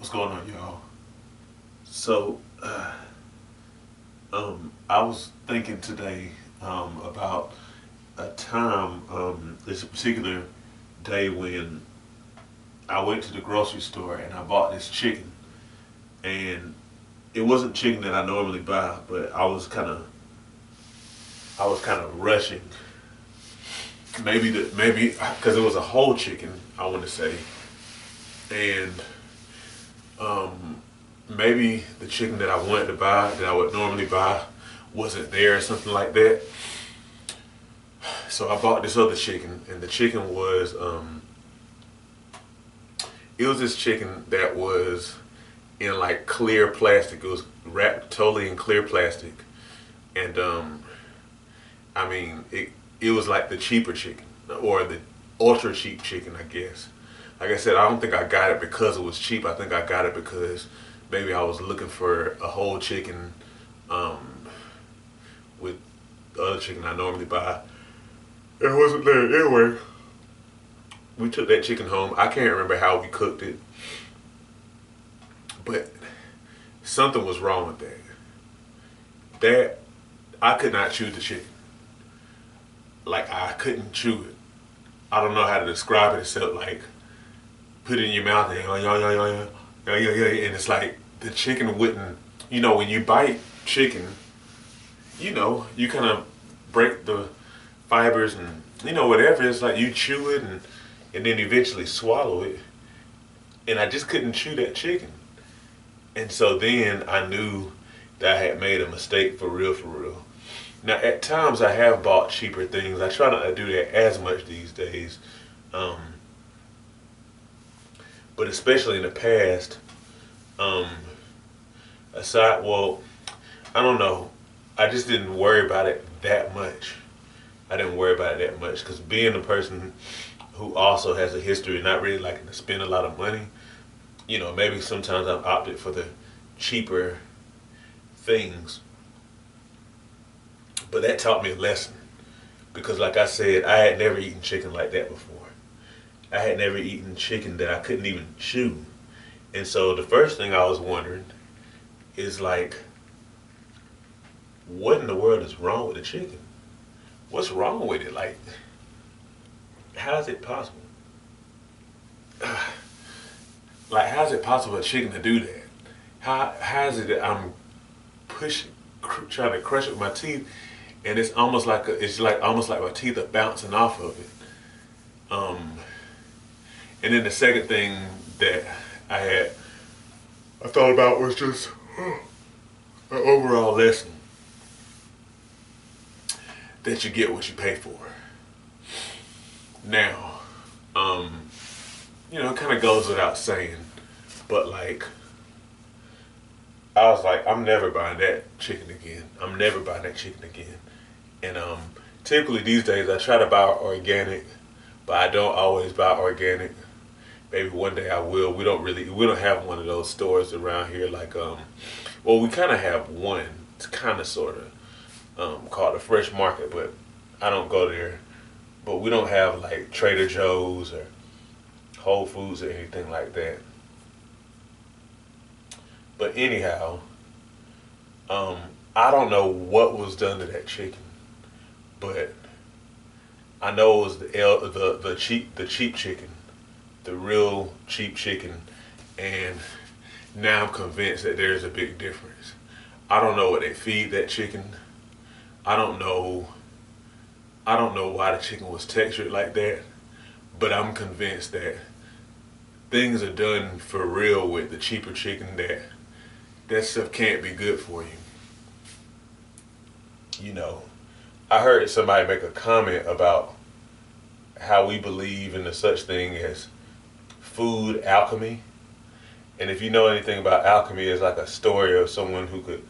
What's going on, y'all? So, I was thinking today about a time, this particular day when I went to the grocery store and I bought this chicken, and it wasn't chicken that I normally buy, but I was kind of rushing. Maybe because it was a whole chicken, I want to say, and maybe the chicken that I wanted to buy, that I would normally buy, wasn't there or something like that. So I bought this other chicken, and the chicken was, it was this chicken that was in like clear plastic. It was wrapped totally in clear plastic, and I mean, it was like the cheaper chicken or the ultra cheap chicken, I guess. Like I said, I don't think I got it because it was cheap. I think I got it because maybe I was looking for a whole chicken um, with the other chicken I normally buy. It wasn't there anyway. We took that chicken home. I can't remember how we cooked it, but something was wrong with that. That I could not chew the chicken. Like I couldn't chew it. I don't know how to describe it except like put it in your mouth and and it's like the chicken wouldn't. When you bite chicken, you kind of break the fibers and whatever. It's like you chew it and then eventually swallow it. And I just couldn't chew that chicken. And so then I knew that I had made a mistake for real, for real. Now, at times I have bought cheaper things. I try not to do that as much these days. Um, but especially in the past, um, well, I don't know. I just didn't worry about it that much. I didn't worry about it that much because being a person who also has a history of not really liking to spend a lot of money, maybe sometimes I've opted for the cheaper things. But that taught me a lesson because, like I said, I had never eaten chicken like that before. I had never eaten chicken that I couldn't even chew. And so the first thing I was wondering is like, what in the world is wrong with the chicken? What's wrong with it? Like, how is it possible? Like, how is it possible for a chicken to do that? How is it that I'm trying to crush it with my teeth, and it's almost like almost like my teeth are bouncing off of it. And then the second thing that I thought about was just an overall lesson that you get what you pay for. Now, it kind of goes without saying, but like, I was like, I'm never buying that chicken again. I'm never buying that chicken again. And typically these days I try to buy organic, but I don't always buy organic. Maybe one day I will. We don't have one of those stores around here like well, we kind of have one. It's kind of sort of called the Fresh Market, but I don't go there. But we don't have like Trader Joe's or Whole Foods or anything like that. But anyhow, I don't know what was done to that chicken, but I know it was the cheap chicken, the real cheap chicken, and now I'm convinced that there's a big difference. I don't know what they feed that chicken. I don't know. I don't know why the chicken was textured like that, but I'm convinced that things are done for real with the cheaper chicken that stuff can't be good for you. I heard somebody make a comment about how we believe in the such thing as food alchemy. And if you know anything about alchemy, it's like a story of someone who could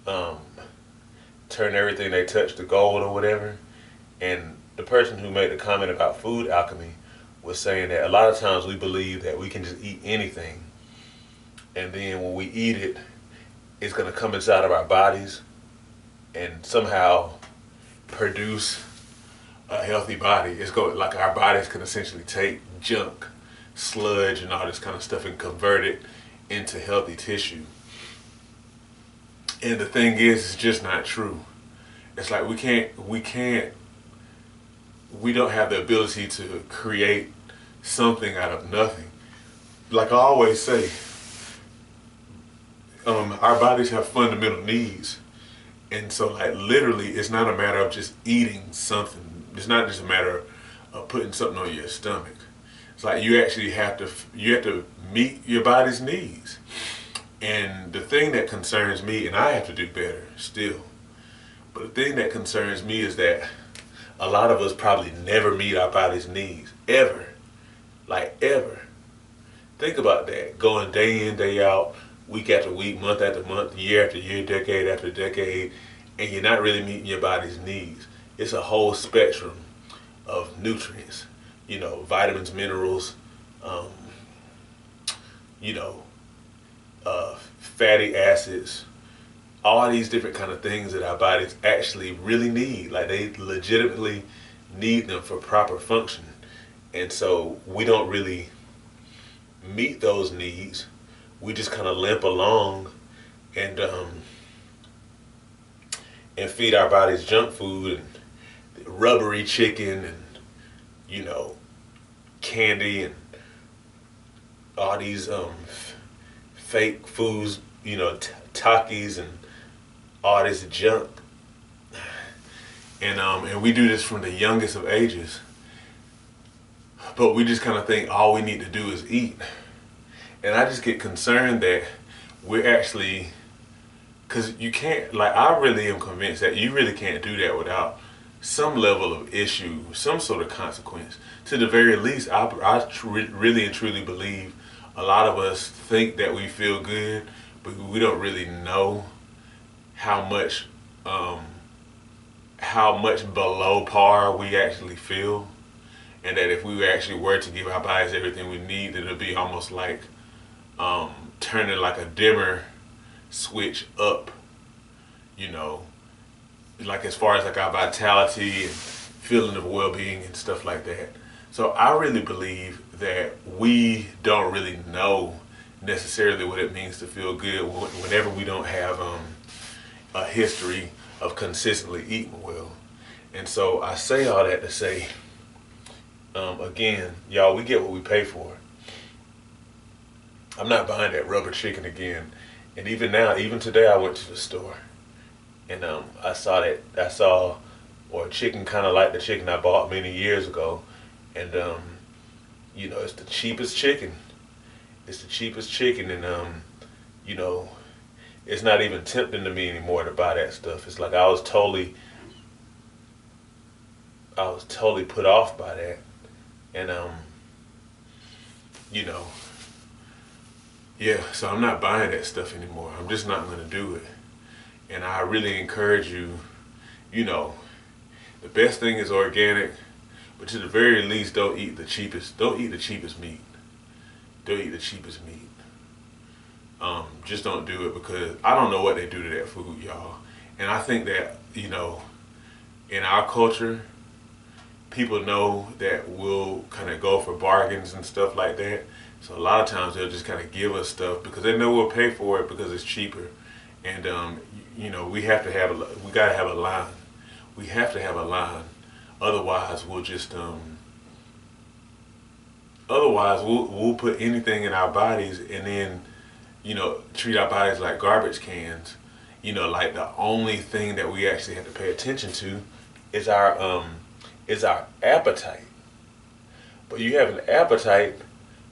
um, turn everything they touch to gold or whatever. And the person who made the comment about food alchemy was saying that a lot of times we believe that we can just eat anything, and then when we eat it, it's going to come inside of our bodies and somehow produce a healthy body. It's going like our bodies can essentially take junk, sludge and all this kind of stuff and convert it into healthy tissue. And the thing is, it's just not true. It's like we don't have the ability to create something out of nothing. Like I always say, our bodies have fundamental needs. And so like literally it's not a matter of just eating something. It's not just a matter of putting something on your stomach. It's like you actually have to meet your body's needs. And the thing that concerns me, and I have to do better still, but the thing that concerns me is that a lot of us probably never meet our body's needs. Ever. Like ever. Think about that. Going day in, day out, week after week, month after month, year after year, decade after decade, and you're not really meeting your body's needs. It's a whole spectrum of nutrients, vitamins, minerals, you know, fatty acids, all these different kind of things that our bodies actually really need. Like they legitimately need them for proper function. And so we don't really meet those needs. We just kind of limp along and feed our bodies junk food and rubbery chicken and candy and all these fake foods, Takis and all this junk. And we do this from the youngest of ages. But we just kind of think all we need to do is eat. And I just get concerned that we're actually, because you can't, like I really am convinced that you really can't do that without some level of issue, some sort of consequence. To the very least, I really and truly believe a lot of us think that we feel good, but we don't really know how much below par we actually feel. And that if we actually were to give our bodies everything we need, it'll be almost like turning like a dimmer switch up, like as far as like our vitality and feeling of well-being and stuff like that. So I really believe that we don't really know necessarily what it means to feel good whenever we don't have a history of consistently eating well. And so I say all that to say, again, y'all, we get what we pay for. I'm not buying that rubber chicken again. And even now, even today, I went to the store and I saw a chicken kind of like the chicken I bought many years ago. And, it's the cheapest chicken. It's the cheapest chicken. And, it's not even tempting to me anymore to buy that stuff. It's like I was totally put off by that. And, yeah, so I'm not buying that stuff anymore. I'm just not going to do it. And I really encourage you, the best thing is organic, but to the very least, don't eat the cheapest meat. Don't eat the cheapest meat. Just don't do it because I don't know what they do to that food, y'all. And I think that, in our culture, people know that we'll kind of go for bargains and stuff like that. So a lot of times they'll just kind of give us stuff because they know we'll pay for it because it's cheaper. And we gotta have a line. We have to have a line. Otherwise we'll just we'll put anything in our bodies and then treat our bodies like garbage cans. Like the only thing that we actually have to pay attention to is our appetite. But you have an appetite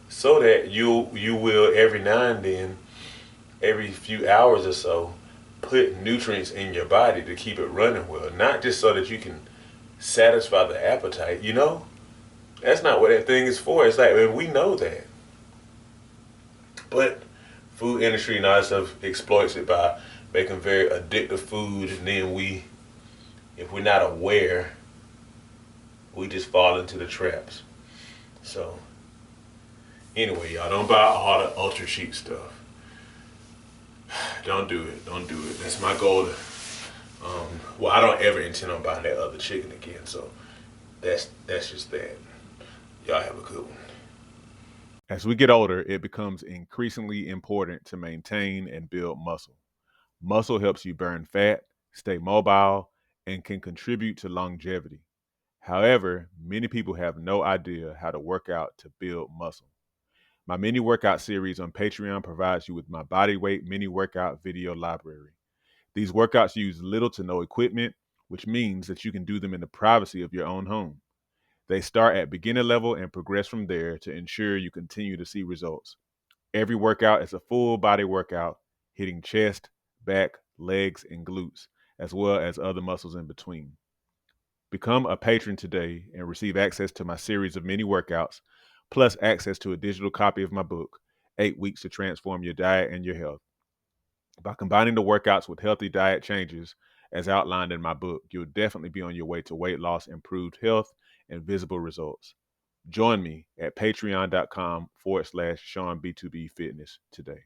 so that you will every now and then, every few hours or so, put nutrients in your body to keep it running well. Not just so that you can satisfy the appetite, That's not what that thing is for. It's like, we know that. But food industry and all that stuff exploits it by making very addictive food, and then if we're not aware, we just fall into the traps. So anyway, y'all, don't buy all the ultra cheap stuff. Don't do it. That's my goal. I don't ever intend on buying that other chicken again. So that's just that. Y'all have a good one. As we get older, it becomes increasingly important to maintain and build muscle. Muscle helps you burn fat, stay mobile, and can contribute to longevity. However, many people have no idea how to work out to build muscle. My mini workout series on Patreon provides you with my body weight mini workout video library. These workouts use little to no equipment, which means that you can do them in the privacy of your own home. They start at beginner level and progress from there to ensure you continue to see results. Every workout is a full body workout, hitting chest, back, legs, and glutes, as well as other muscles in between. Become a patron today and receive access to my series of mini workouts, plus access to a digital copy of my book, 8 Weeks to Transform Your Diet and Your Health. By combining the workouts with healthy diet changes, as outlined in my book, you'll definitely be on your way to weight loss, improved health, and visible results. Join me at patreon.com/SeanB2B Fitness today.